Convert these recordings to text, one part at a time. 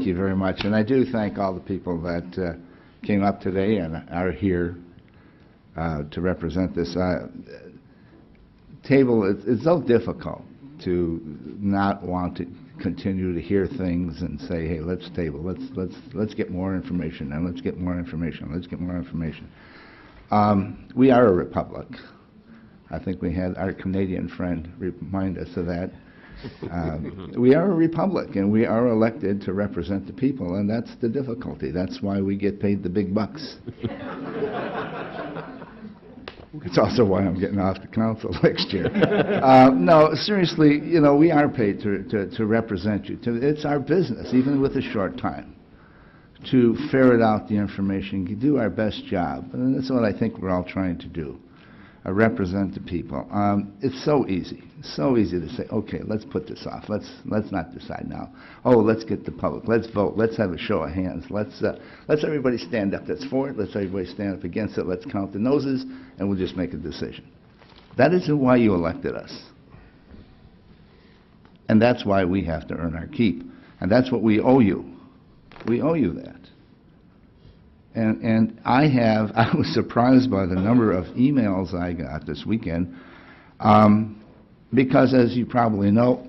thank you very much. And I do thank all the people that came up today and are here to represent this. It's so difficult to not want to continue to hear things and say, hey, let's table, let's get more information, and let's get more information, let's get more information. We are a republic. I think we had our Canadian friend remind us of that. We are a republic, and we are elected to represent the people, and that's the difficulty. That's why we get paid the big bucks. It's also why I'm getting off the council next year. No, seriously, you know, we are paid to represent you. It's our business, even with a short time, to ferret out the information, do our best job. And that's what I think we're all trying to do, represent the people. It's so easy to say, okay, let's put this off. Let's not decide now. Oh, let's get the public. Let's vote. Let's have a show of hands. Let's everybody stand up that's for it. Let's everybody stand up against it. Let's count the noses, and we'll just make a decision. That isn't why you elected us. And that's why we have to earn our keep. And that's what we owe you. We owe you that. And I was surprised by the number of emails I got this weekend, because as you probably know,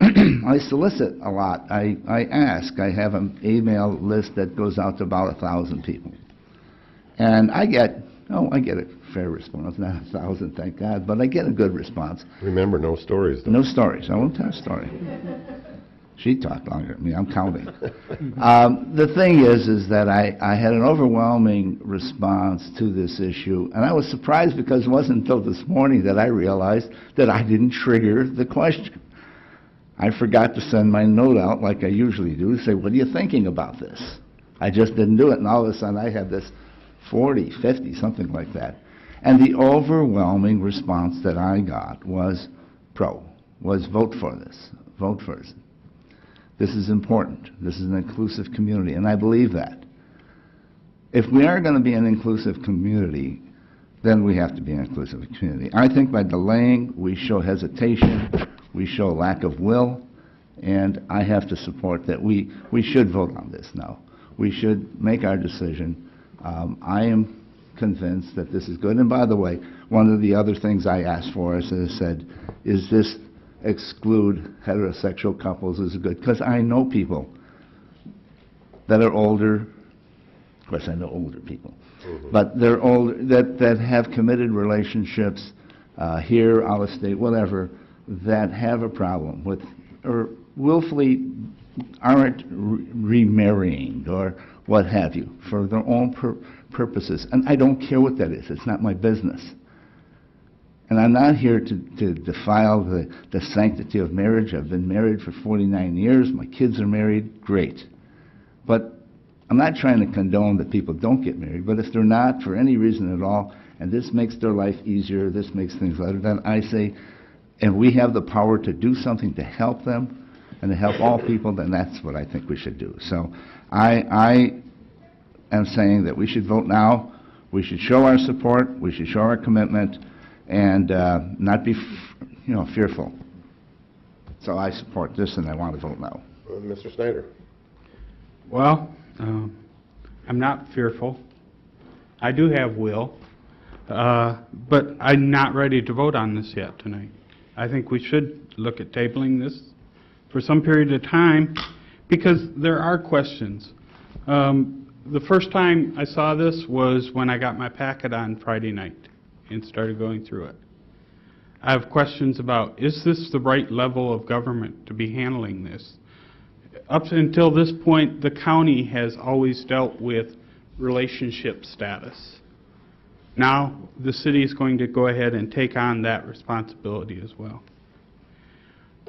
I solicit a lot. I ask. I have an email list that goes out to about 1,000 people. And I get a fair response, not 1,000, thank God, but I get a good response. Remember, no stories, though. No stories. I won't tell a story. She talked longer than me. I'm counting. The thing is that I had an overwhelming response to this issue, and I was surprised because it wasn't until this morning that I realized that I didn't trigger the question. I forgot to send my note out like I usually do to say, what are you thinking about this? I just didn't do it, and all of a sudden I had this 40, 50, something like that. And the overwhelming response that I got was vote for this, vote for this. This is important. This is an inclusive community, and I believe that. If we are going to be an inclusive community, then we have to be an inclusive community. I think by delaying, we show hesitation, we show lack of will, and I have to support that we should vote on this now. We should make our decision. I am convinced that this is good. And by the way, one of the other things I asked for, as I said, is this exclude heterosexual couples is good, because I know people that are older. Of course, I know older people, but they're older that have committed relationships here, out of state, whatever, that have a problem with or willfully aren't remarrying or what have you for their own purposes, and I don't care what that is. It's not my business. And I'm not here to defile the sanctity of marriage. I've been married for 49 years. My kids are married. Great. But I'm not trying to condone that people don't get married. But if they're not, for any reason at all, and this makes their life easier, this makes things better, then I say, and we have the power to do something to help them and to help all people, then that's what I think we should do. So I am saying that we should vote now. We should show our support. We should show our commitment, and not be, fearful. So I support this, and I want to vote no. Mr. Snyder. Well, I'm not fearful. I do have will, but I'm not ready to vote on this yet tonight. I think we should look at tabling this for some period of time, because there are questions. The first time I saw this was when I got my packet on Friday night and started going through it. I have questions about, is this the right level of government to be handling this? Up until this point, the county has always dealt with relationship status. Now, the city is going to go ahead and take on that responsibility as well.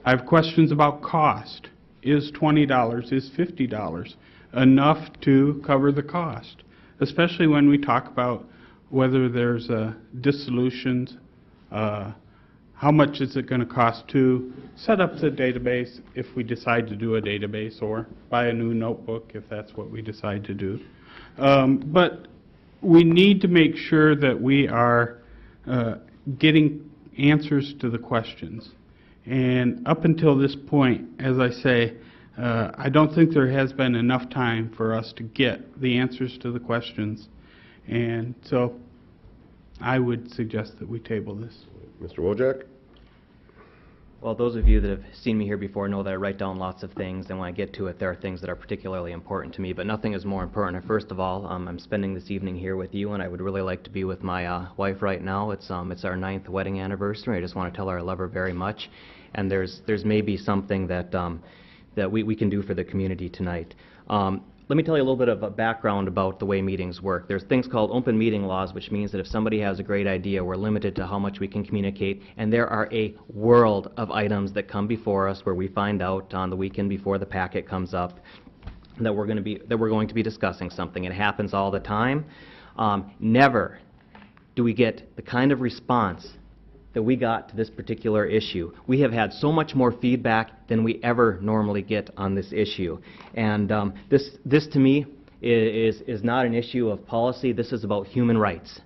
I have questions about cost. Is $20, is $50 enough to cover the cost? Especially when we talk about whether there's dissolutions, how much is it going to cost to set up the database if we decide to do a database, or buy a new notebook if that's what we decide to do. But we need to make sure that we are getting answers to the questions. And up until this point, as I say, I don't think there has been enough time for us to get the answers to the questions. And so I would suggest that we table this. Mr. Wojak? Well, those of you that have seen me here before know that I write down lots of things, and when I get to it, there are things that are particularly important to me, but nothing is more important. First of all, I'm spending this evening here with you, and I would really like to be with my wife right now. It's our 9th wedding anniversary. I just want to tell her I love her very much, and there's maybe something that that we can do for the community tonight. Let me tell you a little bit of a background about the way meetings work. There's things called open meeting laws, which means that if somebody has a great idea, we're limited to how much we can communicate, and there are a world of items that come before us where we find out on the weekend before the packet comes up that we're going to be discussing something. It happens all the time. Never do we get the kind of response that we got to this particular issue. We have had so much more feedback than we ever normally get on this issue. And this to me is not an issue of policy. This is about human rights.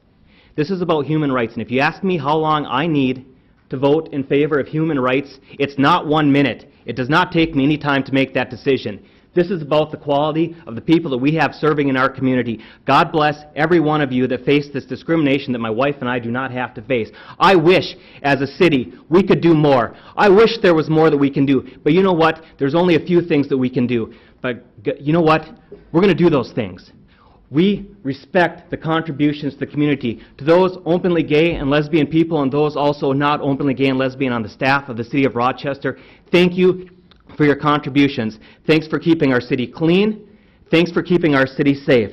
This is about human rights. And if you ask me how long I need to vote in favor of human rights, it's not 1 minute. It does not take me any time to make that decision. This is about the quality of the people that we have serving in our community. God bless every one of you that face this discrimination that my wife and I do not have to face. I wish, as a city, we could do more. I wish there was more that we can do. But you know what? There's only a few things that we can do. But you know what? We're going to do those things. We respect the contributions to the community, to those openly gay and lesbian people and those also not openly gay and lesbian on the staff of the City of Rochester. Thank you for your contributions. Thanks for keeping our city clean. Thanks for keeping our city safe.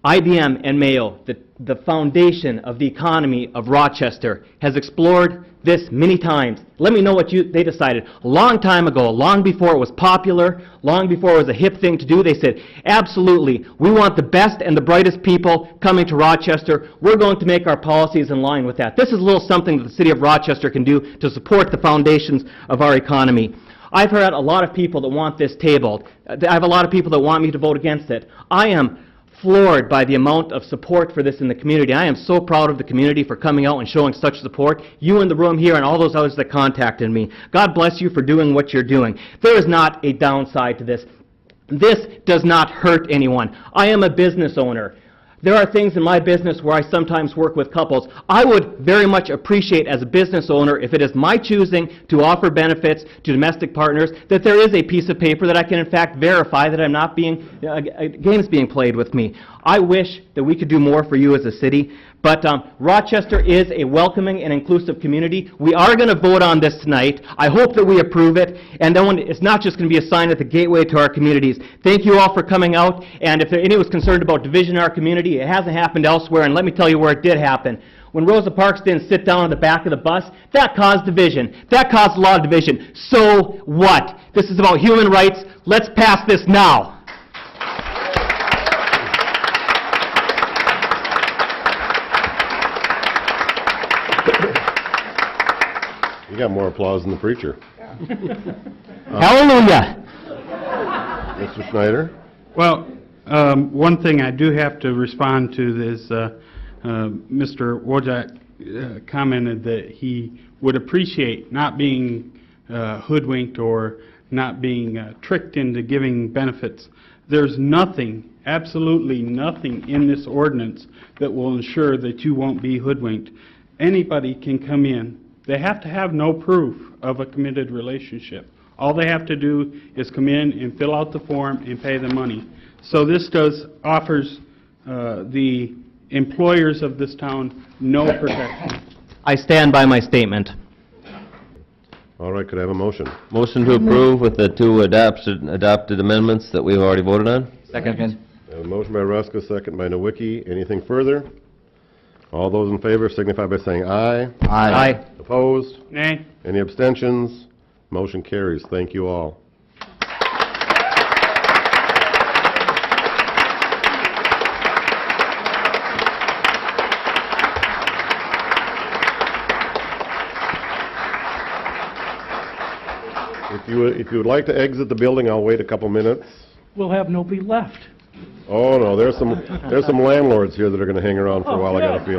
IBM and Mayo, the foundation of the economy of Rochester, has explored this many times. Let me know what they decided. A long time ago, long before it was popular, long before it was a hip thing to do, they said, absolutely, we want the best and the brightest people coming to Rochester. We're going to make our policies in line with that. This is a little something that the City of Rochester can do to support the foundations of our economy. I've heard a lot of people that want this tabled. I have a lot of people that want me to vote against it. I am floored by the amount of support for this in the community. I am so proud of the community for coming out and showing such support. You in the room here and all those others that contacted me. God bless you for doing what you're doing. There is not a downside to this. This does not hurt anyone. I am a business owner. There are things in my business where I sometimes work with couples. I would very much appreciate as a business owner, if it is my choosing to offer benefits to domestic partners, that there is a piece of paper that I can in fact verify that I'm not being, games being played with me. I wish that we could do more for you as a city, but Rochester is a welcoming and inclusive community. We are going to vote on this tonight. I hope that we approve it, and then it's not just going to be a sign at the gateway to our communities. Thank you all for coming out, and if anyone was concerned about division in our community, it hasn't happened elsewhere, and let me tell you where it did happen. When Rosa Parks didn't sit down on the back of the bus, that caused division. That caused a lot of division. So what? This is about human rights. Let's pass this now. You got more applause than the preacher. Hallelujah. Mr. Snyder? Well, one thing I do have to respond to is Mr. Wojak commented that he would appreciate not being hoodwinked or not being tricked into giving benefits. There's nothing, absolutely nothing in this ordinance that will ensure that you won't be hoodwinked. Anybody can come in. They have to have no proof of a committed relationship. All they have to do is come in and fill out the form and pay the money. So this offers the employers of this town no protection. I stand by my statement. All right, could I have a motion? Motion to approve with the two adopted amendments that we've already voted on? Second. I have a motion by Ruska, second by Nowicki. Anything further? All those in favor signify by saying aye. Aye. Opposed? Nay? Any abstentions? Motion carries. Thank you all. If you would like to exit the building, I'll wait a couple minutes. We'll have nobody left. Oh, no, there's some landlords here that are going to hang around for a while, I got a feeling.